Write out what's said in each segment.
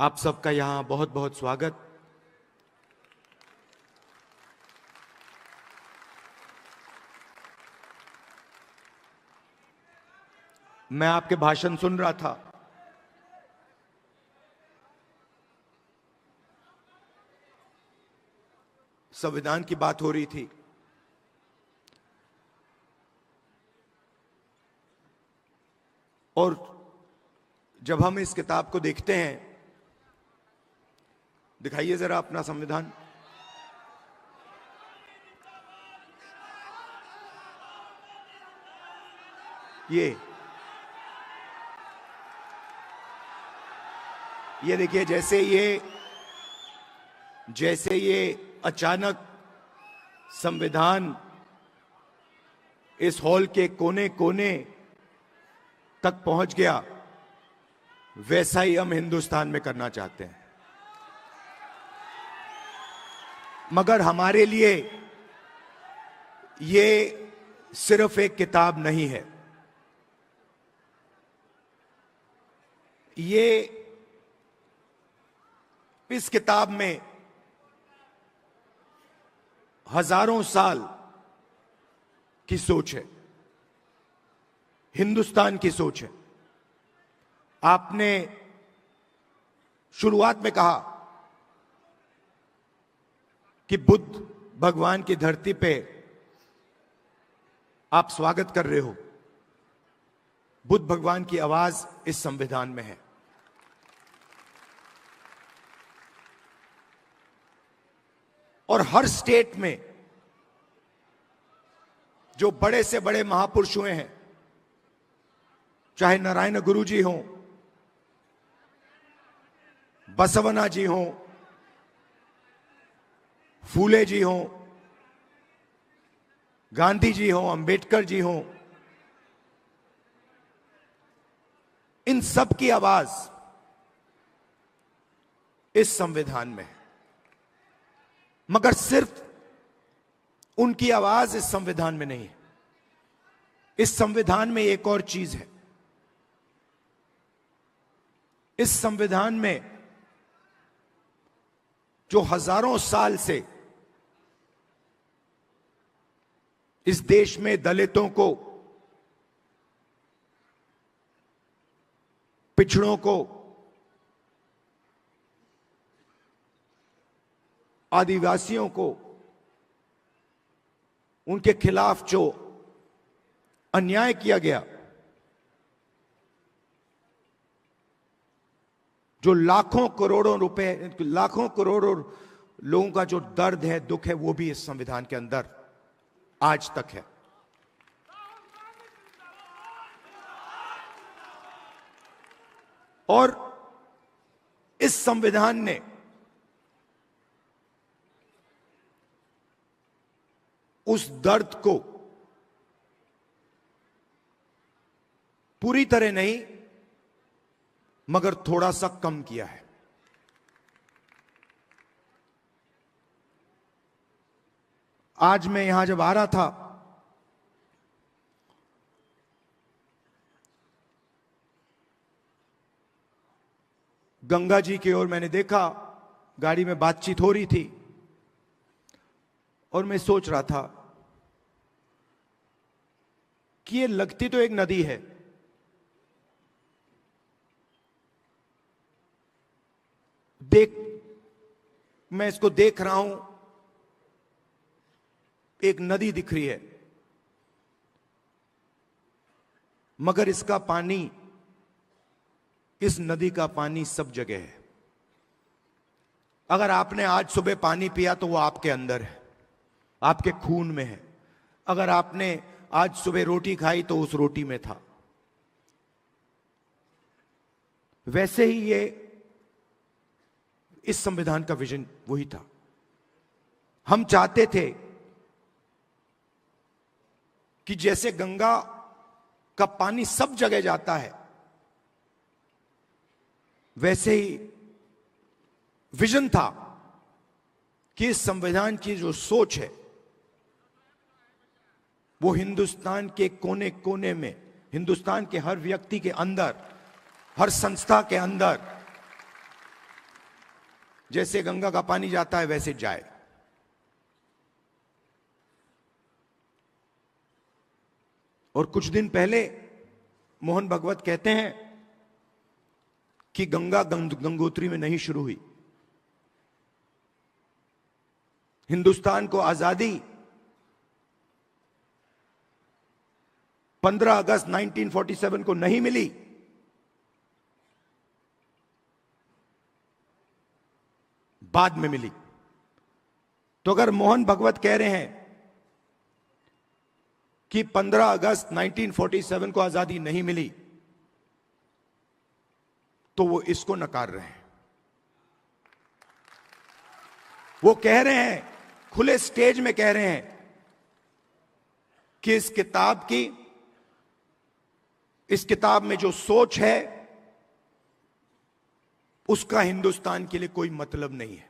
आप सबका यहां बहुत बहुत स्वागत। मैं आपके भाषण सुन रहा था। संविधान की बात हो रही थी। और जब हम इस किताब को देखते हैं, दिखाइए जरा अपना संविधान। ये देखिए, जैसे ये अचानक संविधान इस हॉल के कोने कोने तक पहुंच गया, वैसा ही हम हिंदुस्तान में करना चाहते हैं। मगर हमारे लिए ये सिर्फ एक किताब नहीं है। ये इस किताब में हजारों साल की सोच है, हिंदुस्तान की सोच है। आपने शुरुआत में कहा कि बुद्ध भगवान की धरती पे आप स्वागत कर रहे हो। बुद्ध भगवान की आवाज इस संविधान में है। और हर स्टेट में जो बड़े से बड़े महापुरुष हुए हैं, चाहे नारायण गुरु जी हों, बसवना जी हों, फूले जी हों, गांधी जी हों, अंबेडकर जी हों, इन सब की आवाज इस संविधान में है। मगर सिर्फ उनकी आवाज इस संविधान में नहीं है। इस संविधान में एक और चीज है। इस संविधान में जो हजारों साल से इस देश में दलितों को, पिछड़ों को, आदिवासियों को, उनके खिलाफ जो अन्याय किया गया, जो लाखों करोड़ों रुपए, लाखों करोड़ों लोगों का जो दर्द है, दुख है, वो भी इस संविधान के अंदर आज तक है। और इस संविधान ने उस दर्द को पूरी तरह नहीं, मगर थोड़ा सा कम किया है। आज मैं यहां जब आ रहा था, गंगा जी की ओर मैंने देखा, गाड़ी में बातचीत हो रही थी और मैं सोच रहा था कि ये लगती तो एक नदी है, मैं इसको देख रहा हूं, एक नदी दिख रही है, मगर इसका पानी, इस नदी का पानी सब जगह है। अगर आपने आज सुबह पानी पिया तो वो आपके अंदर है, आपके खून में है। अगर आपने आज सुबह रोटी खाई तो उस रोटी में था। वैसे ही ये इस संविधान का विजन वही था। हम चाहते थे कि जैसे गंगा का पानी सब जगह जाता है, वैसे ही विजन था कि इस संविधान की जो सोच है वो हिंदुस्तान के कोने कोने में, हिंदुस्तान के हर व्यक्ति के अंदर, हर संस्था के अंदर जैसे गंगा का पानी जाता है वैसे जाए। और कुछ दिन पहले मोहन भागवत कहते हैं कि गंगा गंगोत्री में नहीं शुरू हुई। हिंदुस्तान को आजादी 15 अगस्त 1947 को नहीं मिली, बाद में मिली। तो अगर मोहन भागवत कह रहे हैं कि 15 अगस्त 1947 को आजादी नहीं मिली, तो वो इसको नकार रहे हैं। वो कह रहे हैं, खुले स्टेज में कह रहे हैं कि इस किताब में जो सोच है उसका हिंदुस्तान के लिए कोई मतलब नहीं है।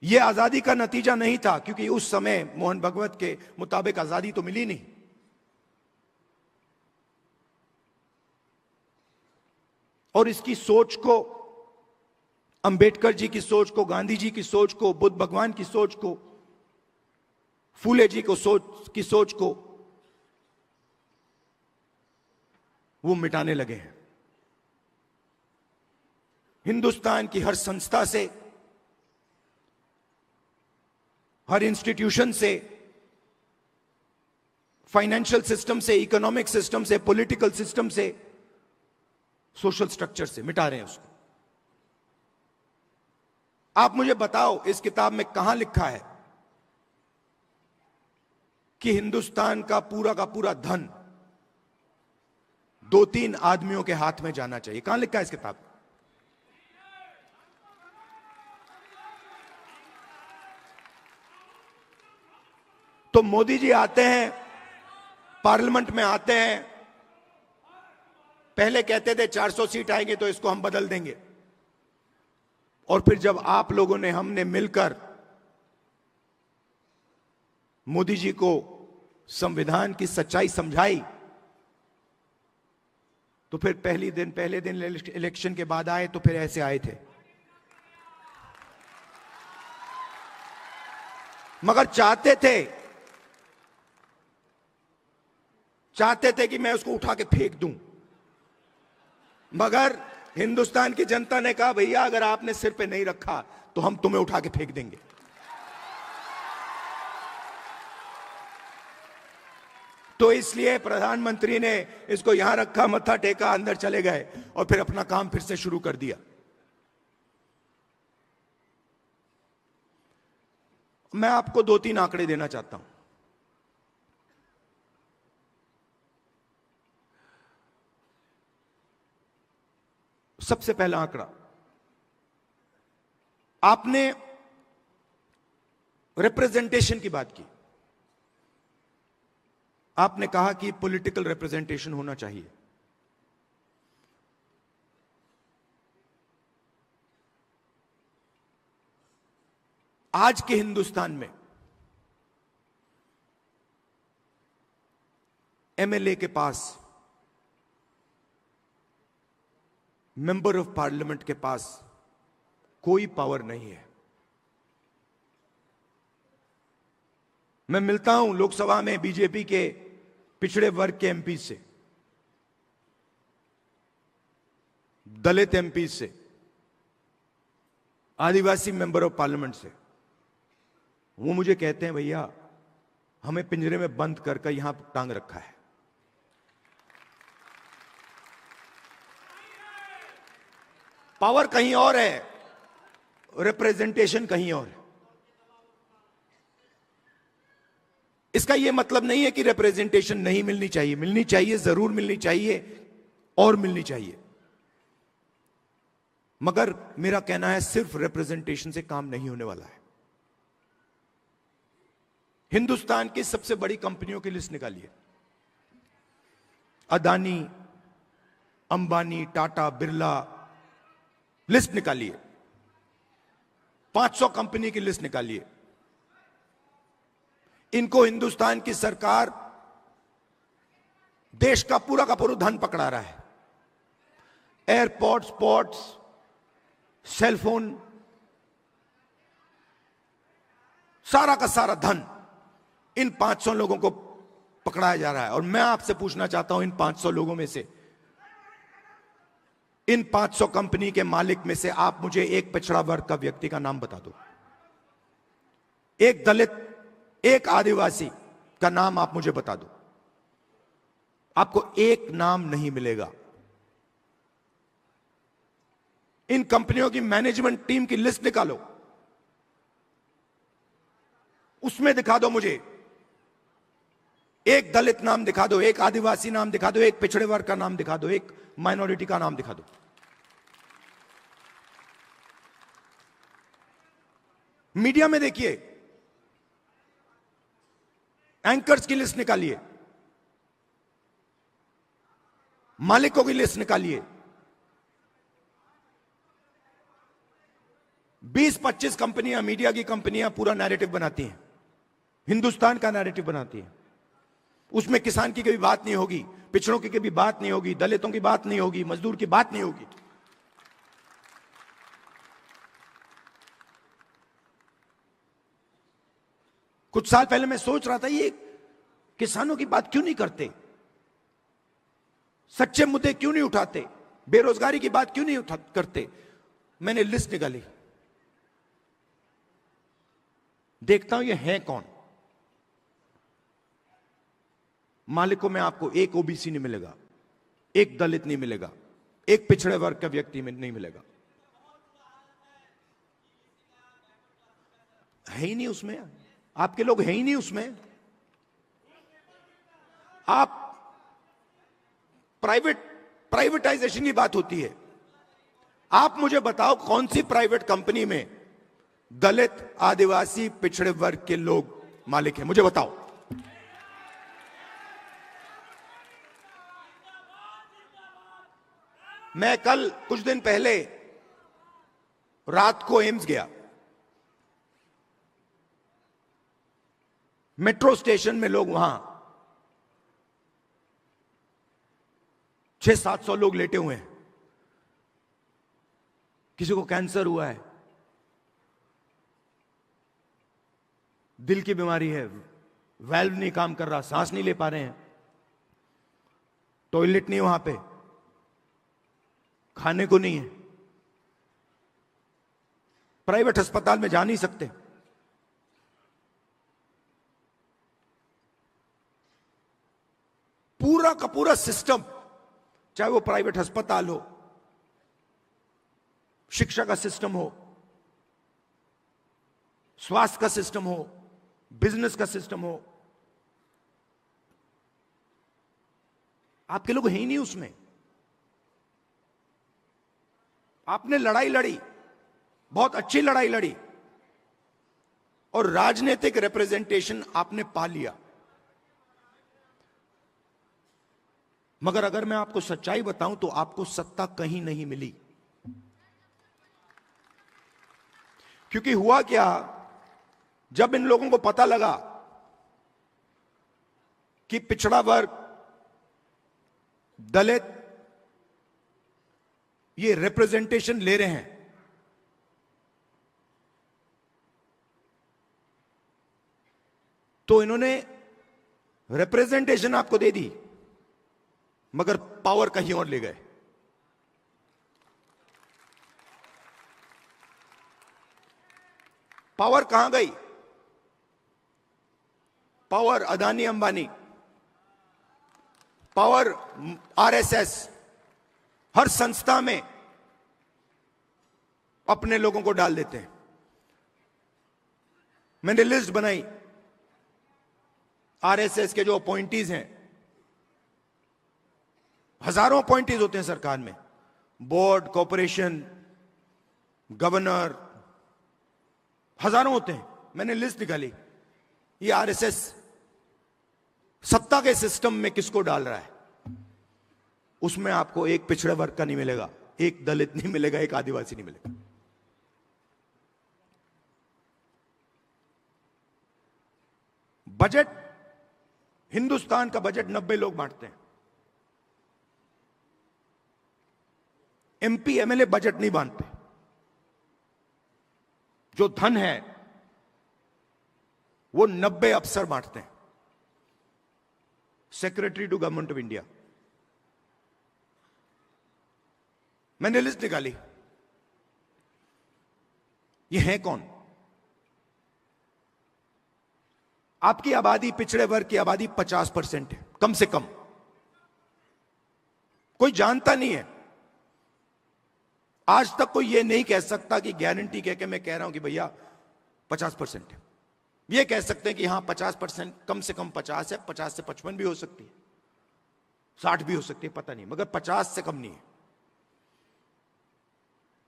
यह आजादी का नतीजा नहीं था, क्योंकि उस समय मोहन भागवत के मुताबिक आजादी तो मिली नहीं। और इसकी सोच को, अंबेडकर जी की सोच को, गांधी जी की सोच को, बुद्ध भगवान की सोच को, फूले जी को सोच को वो मिटाने लगे हैं। हिंदुस्तान की हर संस्था से, हर इंस्टीट्यूशन से, फाइनेंशियल सिस्टम से, इकोनॉमिक सिस्टम से, पॉलिटिकल सिस्टम से, सोशल स्ट्रक्चर से मिटा रहे हैं उसको। आप मुझे बताओ, इस किताब में कहां लिखा है कि हिंदुस्तान का पूरा धन 2-3 आदमियों के हाथ में जाना चाहिए? कहां लिखा है इस किताब में? तो मोदी जी आते हैं, पार्लियामेंट में आते हैं, पहले कहते थे 400 सीट आएंगे तो इसको हम बदल देंगे। और फिर जब आप लोगों ने, हमने मिलकर मोदी जी को संविधान की सच्चाई समझाई, तो फिर पहले दिन इलेक्शन के बाद आए तो फिर ऐसे आए थे। मगर चाहते थे कि मैं उसको उठा के फेंक दूं। मगर हिंदुस्तान की जनता ने कहा, भैया अगर आपने सिर पे नहीं रखा तो हम तुम्हें उठा के फेंक देंगे। तो इसलिए प्रधानमंत्री ने इसको यहां रखा, मत्था टेका, अंदर चले गए और फिर अपना काम फिर से शुरू कर दिया। मैं आपको 2-3 आंकड़े देना चाहता हूं। सबसे पहला आंकड़ा, आपने रिप्रेजेंटेशन की बात की। आपने कहा कि पॉलिटिकल रिप्रेजेंटेशन होना चाहिए। आज के हिंदुस्तान में एमएलए के पास, मेंबर ऑफ पार्लियामेंट के पास कोई पावर नहीं है। मैं मिलता हूं लोकसभा में बीजेपी के पिछड़े वर्ग के एमपी से, दलित एमपी से, आदिवासी मेंबर ऑफ पार्लियामेंट से। वो मुझे कहते हैं, भैया हमें पिंजरे में बंद कर यहां टांग रखा है। पावर कहीं और है, रिप्रेजेंटेशन कहीं और है। इसका यह मतलब नहीं है कि रिप्रेजेंटेशन नहीं मिलनी चाहिए। मिलनी चाहिए, जरूर मिलनी चाहिए और मिलनी चाहिए। मगर मेरा कहना है, सिर्फ रिप्रेजेंटेशन से काम नहीं होने वाला है। हिंदुस्तान की सबसे बड़ी कंपनियों की लिस्ट निकालिए। अदानी, अंबानी, टाटा, बिरला, लिस्ट निकालिए। 500 कंपनी की लिस्ट निकालिए। इनको हिंदुस्तान की सरकार देश का पूरा धन पकड़ा रहा है। एयरपोर्ट्स, पोर्ट्स, सेलफोन, सारा का सारा धन इन 500 लोगों को पकड़ाया जा रहा है। और मैं आपसे पूछना चाहता हूं, इन 500 लोगों में से, इन 500 कंपनी के मालिक में से आप मुझे एक पिछड़ा वर्ग का व्यक्ति का नाम बता दो। एक दलित, एक आदिवासी का नाम आप मुझे बता दो। आपको एक नाम नहीं मिलेगा। इन कंपनियों की मैनेजमेंट टीम की लिस्ट निकालो, उसमें दिखा दो मुझे एक दलित नाम दिखा दो, एक आदिवासी नाम दिखा दो, एक पिछड़े वर्ग का नाम दिखा दो, एक माइनॉरिटी का नाम दिखा दो। मीडिया में देखिए, एंकर्स की लिस्ट निकालिए, मालिकों की लिस्ट निकालिए। 20-25 कंपनियां, मीडिया की कंपनियां पूरा नैरेटिव बनाती हैं, हिंदुस्तान का नैरेटिव बनाती हैं। उसमें किसान की कभी बात नहीं होगी, पिछड़ों की कभी बात नहीं होगी, दलितों की बात नहीं होगी, मजदूर की बात नहीं होगी। कुछ साल पहले मैं सोच रहा था, ये किसानों की बात क्यों नहीं करते, सच्चे मुद्दे क्यों नहीं उठाते, बेरोजगारी की बात क्यों नहीं करते। मैंने लिस्ट निकाली, देखता हूं ये है कौन। मालिकों में आपको एक ओबीसी नहीं मिलेगा, एक दलित नहीं मिलेगा, एक पिछड़े वर्ग का व्यक्ति में नहीं मिलेगा, है ही नहीं उसमें। आपके लोग है ही नहीं उसमें। आप प्राइवेटाइजेशन की बात होती है, आप मुझे बताओ कौन सी प्राइवेट कंपनी में दलित, आदिवासी, पिछड़े वर्ग के लोग मालिक हैं, मुझे बताओ। मैं कल कुछ दिन पहले रात को एम्स गया। मेट्रो स्टेशन में लोग, वहां 600-700 लोग लेटे हुए हैं। किसी को कैंसर हुआ है, दिल की बीमारी है, वाल्व नहीं काम कर रहा, सांस नहीं ले पा रहे हैं, टॉयलेट नहीं वहां पे, खाने को नहीं है, प्राइवेट अस्पताल में जा नहीं सकते। पूरा का पूरा सिस्टम, चाहे वो प्राइवेट अस्पताल हो, शिक्षा का सिस्टम हो, स्वास्थ्य का सिस्टम हो, बिजनेस का सिस्टम हो, आपके लोग हैं ही नहीं उसमें। आपने लड़ाई लड़ी, बहुत अच्छी लड़ाई लड़ी, और राजनीतिक रिप्रेजेंटेशन आपने पा लिया। मगर अगर मैं आपको सच्चाई बताऊं तो आपको सत्ता कहीं नहीं मिली। क्योंकि हुआ क्या, जब इन लोगों को पता लगा कि पिछड़ा वर्ग, दलित ये रिप्रेजेंटेशन ले रहे हैं, तो इन्होंने रिप्रेजेंटेशन आपको दे दी, मगर पावर कहीं और ले गए। पावर कहां गई? Power Adani Ambani, power RSS, हर संस्था में अपने लोगों को डाल देते हैं। मैंने लिस्ट बनाई, आरएसएस के जो अपॉइंटीज हैं, हजारों अपॉइंटीज होते हैं सरकार में, बोर्ड, कॉर्पोरेशन, गवर्नर, हजारों होते हैं। मैंने लिस्ट निकाली, ये आरएसएस सत्ता के सिस्टम में किसको डाल रहा है। उसमें आपको एक पिछड़े वर्ग का नहीं मिलेगा, एक दलित नहीं मिलेगा, एक आदिवासी नहीं मिलेगा। बजट, हिंदुस्तान का बजट 90 लोग बांटते हैं। एमपी एमएलए बजट नहीं बांधते। जो धन है वो 90 अफसर बांटते हैं, secretary to government of India. मैंने लिस्ट निकाली, ये है कौन? आपकी आबादी, पिछड़े वर्ग की आबादी 50% है, कम से कम। कोई जानता नहीं है। आज तक कोई यह नहीं कह सकता कि गारंटी कह के मैं कह रहा हूं कि भैया 50% है। यह कह सकते हैं कि हां 50%, कम से कम 50 है, 50 से 55 भी हो सकती है, 60 भी हो सकती है, पता नहीं, मगर 50 से कम नहीं है।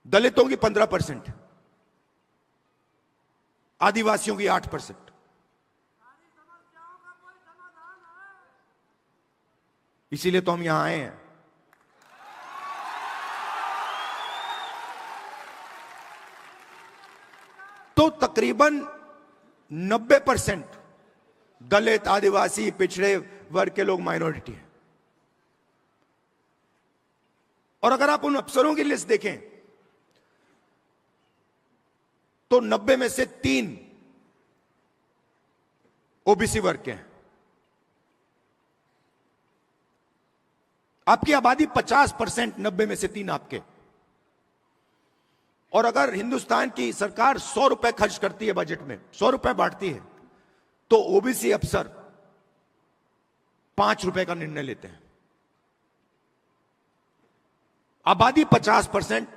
दलितों की 15%, आदिवासियों की 8%। इसीलिए तो हम यहां आए हैं। तो तकरीबन 90% दलित, आदिवासी, पिछड़े वर्ग के लोग माइनॉरिटी हैं। और अगर आप उन अफसरों की लिस्ट देखें तो 90 में से 3 ओबीसी वर्ग के हैं। आपकी आबादी 50%, 90 में से 3 आपके। और अगर हिंदुस्तान की सरकार 100 रुपए खर्च करती है बजट में, 100 रुपए बांटती है, तो ओबीसी अफसर 5 रुपए का निर्णय लेते हैं। आबादी 50%,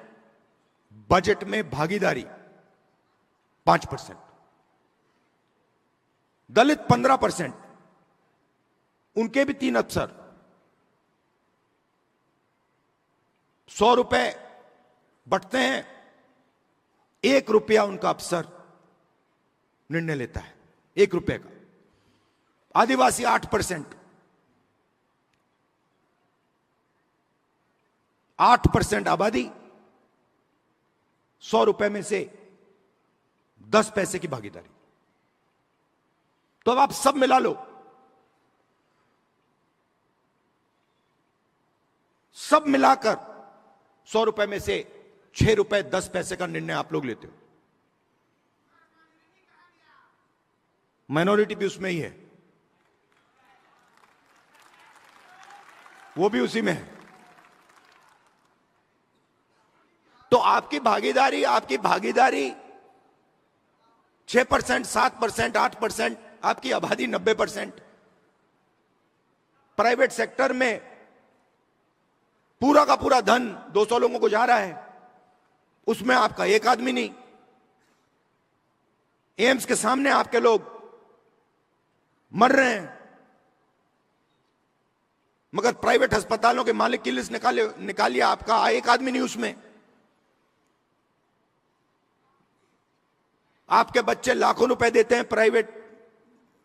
बजट में भागीदारी 5%। दलित 15%, उनके भी 3 अफसर, 100 रुपए बंटते हैं, 1 रुपया उनका अफसर निर्णय लेता है, 1 रुपए का। आदिवासी 8%, 8% आबादी, 100 रुपए में से 10 पैसे की भागीदारी। तो अब आप सब मिला लो, सब मिलाकर 100 रुपए में से 6 रुपए 10 पैसे का निर्णय आप लोग लेते हो। माइनॉरिटी भी उसमें ही है, वो भी उसी में है। तो आपकी भागीदारी 6%, 7%, 8%, आपकी आबादी 90%। प्राइवेट सेक्टर में पूरा का पूरा धन 200 लोगों को जा रहा है, उसमें आपका एक आदमी नहीं। एम्स के सामने आपके लोग मर रहे हैं, मगर प्राइवेट अस्पतालों के मालिक की लिस्ट निकालिए, आपका एक आदमी नहीं उसमें। आपके बच्चे लाखों रुपए देते हैं प्राइवेट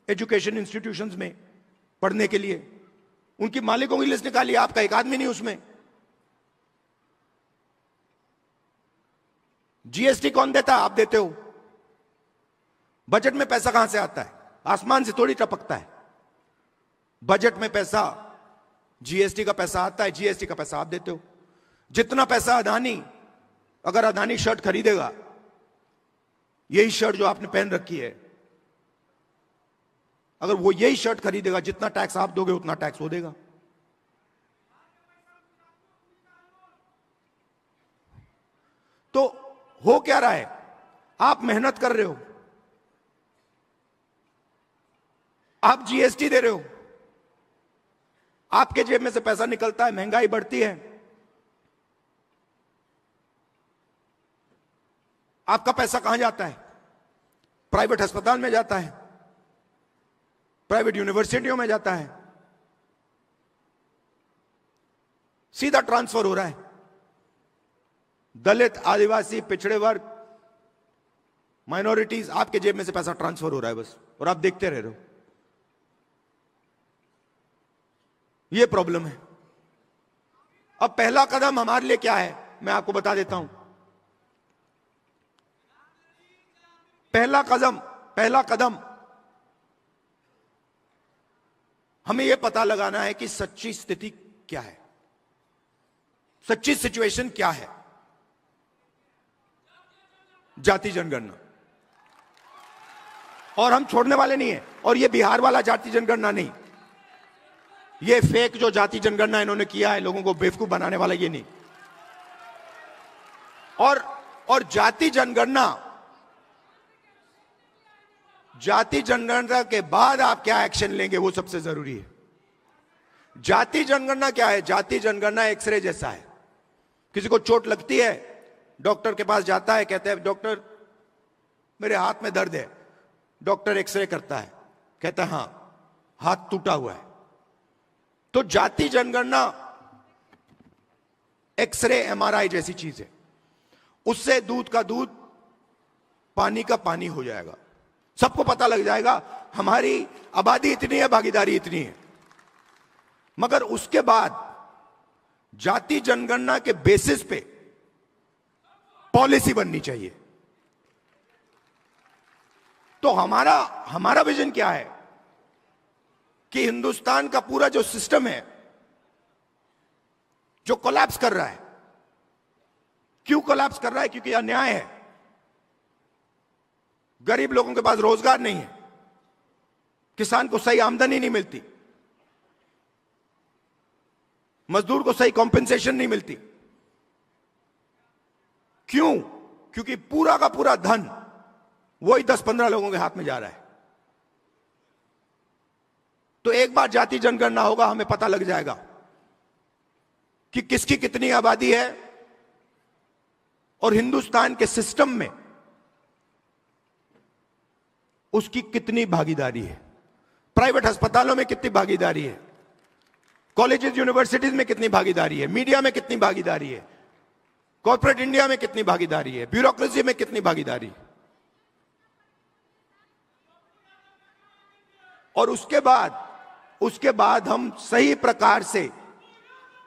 एजुकेशन इंस्टीट्यूशंस में पढ़ने के लिए, उनकी मालिकों की लिस्ट निकालिए, आपका एक आदमी नहीं उसमें। जीएसटी कौन देता है? आप देते हो। बजट में पैसा कहां से आता है? आसमान से थोड़ी टपकता है। बजट में पैसा, जीएसटी का पैसा आता है, जीएसटी का पैसा आप देते हो। जितना पैसा अदानी, अगर अदानी शर्ट खरीदेगा, यही शर्ट जो आपने पहन रखी है, अगर वो यही शर्ट खरीदेगा, जितना टैक्स आप दोगे उतना टैक्स वो देगा। तो हो क्या रहा है? आप मेहनत कर रहे हो, आप जीएसटी दे रहे हो, आपके जेब में से पैसा निकलता है, महंगाई बढ़ती है, आपका पैसा कहां जाता है? प्राइवेट अस्पताल में जाता है, प्राइवेट यूनिवर्सिटियों में जाता है, सीधा ट्रांसफर हो रहा है। दलित, आदिवासी, पिछड़े वर्ग, माइनॉरिटीज, आपके जेब में से पैसा ट्रांसफर हो रहा है बस, और आप देखते रह रहे हो। यह प्रॉब्लम है। अब पहला कदम हमारे लिए क्या है, मैं आपको बता देता हूं। पहला कदम हमें यह पता लगाना है कि सच्ची स्थिति क्या है। सच्ची सिचुएशन क्या है? जाति जनगणना, और हम छोड़ने वाले नहीं है। और ये बिहार वाला जाति जनगणना नहीं, ये फेक जो जाति जनगणना इन्होंने किया है लोगों को बेवकूफ बनाने वाला, ये नहीं। और जाति जनगणना के बाद आप क्या एक्शन लेंगे वो सबसे जरूरी है। जाति जनगणना क्या है? जाति जनगणना एक्सरे जैसा है। किसी को चोट लगती है, डॉक्टर के पास जाता है, कहते हैं डॉक्टर मेरे हाथ में दर्द है। डॉक्टर एक्सरे करता है, कहता है हां हाथ टूटा हुआ है। तो जाति जनगणना एक्सरे एमआरआई जैसी चीज है। उससे दूध का दूध, पानी का पानी हो जाएगा। सबको पता लग जाएगा हमारी आबादी इतनी है, भागीदारी इतनी है। मगर उसके बाद जाति जनगणना के बेसिस पे पॉलिसी बननी चाहिए। तो हमारा विजन क्या है कि हिंदुस्तान का पूरा जो सिस्टम है जो कोलैप्स कर रहा है, क्यों कोलैप्स कर रहा है? क्योंकि अन्याय है। गरीब लोगों के पास रोजगार नहीं है, किसान को सही आमदनी नहीं मिलती, मजदूर को सही कॉम्पेंसेशन नहीं मिलती। क्यों? क्योंकि पूरा का पूरा धन वही 10-15 लोगों के हाथ में जा रहा है। तो एक बार जाति जनगणना होगा, हमें पता लग जाएगा कि किसकी कितनी आबादी है और हिंदुस्तान के सिस्टम में उसकी कितनी भागीदारी है। प्राइवेट अस्पतालों में कितनी भागीदारी है, कॉलेजेस यूनिवर्सिटीज में कितनी भागीदारी है, मीडिया में कितनी भागीदारी है, कॉर्पोरेट इंडिया में कितनी भागीदारी है, ब्यूरोक्रेसी में कितनी भागीदारी है। और उसके बाद हम सही प्रकार से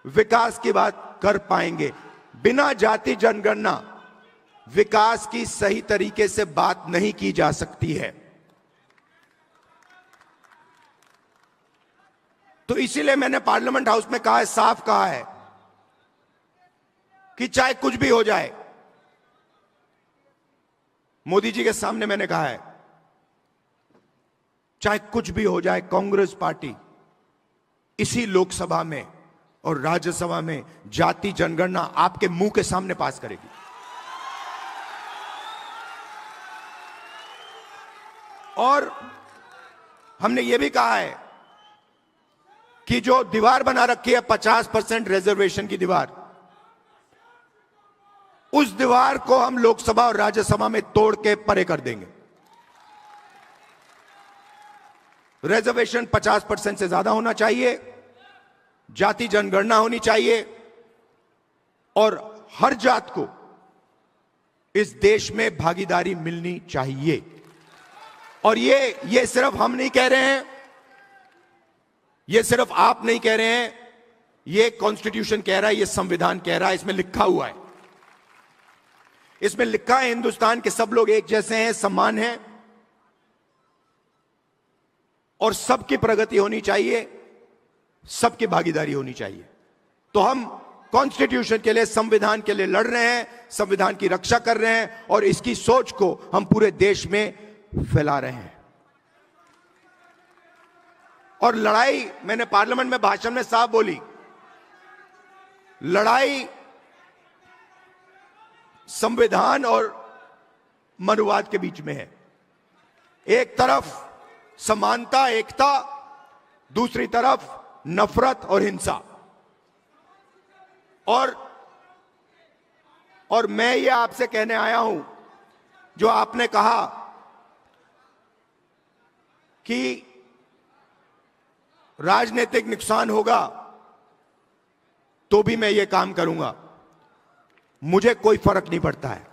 विकास की बात कर पाएंगे। बिना जाति जनगणना विकास की सही तरीके से बात नहीं की जा सकती है। तो इसीलिए मैंने पार्लियामेंट हाउस में कहा है, साफ कहा है कि चाहे कुछ भी हो जाए, मोदी जी के सामने मैंने कहा है, चाहे कुछ भी हो जाए, कांग्रेस पार्टी इसी लोकसभा में और राज्यसभा में जाति जनगणना आपके मुंह के सामने पास करेगी। और हमने यह भी कहा है कि जो दीवार बना रखी है 50% रिजर्वेशन की दीवार, उस दीवार को हम लोकसभा और राज्यसभा में तोड़ के परे कर देंगे। रिजर्वेशन 50% से ज्यादा होना चाहिए, जाति जनगणना होनी चाहिए और हर जात को इस देश में भागीदारी मिलनी चाहिए। और ये सिर्फ हम नहीं कह रहे हैं, ये सिर्फ आप नहीं कह रहे हैं, ये कॉन्स्टिट्यूशन कह रहा है, ये संविधान कह रहा है, इसमें लिखा हुआ है। इसमें लिखा है हिंदुस्तान के सब लोग एक जैसे हैं, समान हैं और सबकी प्रगति होनी चाहिए, सबकी भागीदारी होनी चाहिए। तो हम कॉन्स्टिट्यूशन के लिए, संविधान के लिए लड़ रहे हैं, संविधान की रक्षा कर रहे हैं और इसकी सोच को हम पूरे देश में फैला रहे हैं। और लड़ाई, मैंने पार्लियामेंट में भाषण में साफ बोली, लड़ाई संविधान और मनुवाद के बीच में है। एक तरफ समानता, एकता, दूसरी तरफ नफरत और हिंसा। और मैं ये आपसे कहने आया हूं, जो आपने कहा कि राजनीतिक नुकसान होगा तो भी मैं ये काम करूंगा, मुझे कोई फर्क नहीं पड़ता है।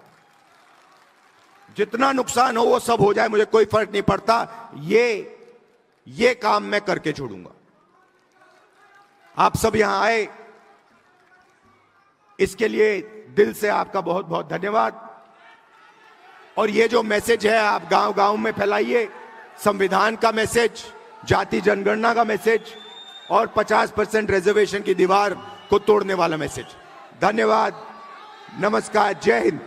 जितना नुकसान हो वो सब हो जाए, मुझे कोई फर्क नहीं पड़ता। ये काम मैं करके छोड़ूंगा। आप सब यहां आए, इसके लिए दिल से आपका बहुत बहुत धन्यवाद। और ये जो मैसेज है आप गांव गांव में फैलाइए, संविधान का मैसेज, जाति जनगणना का मैसेज और 50% रिजर्वेशन की दीवार को तोड़ने वाला मैसेज। धन्यवाद, नमस्कार, जय हिंद।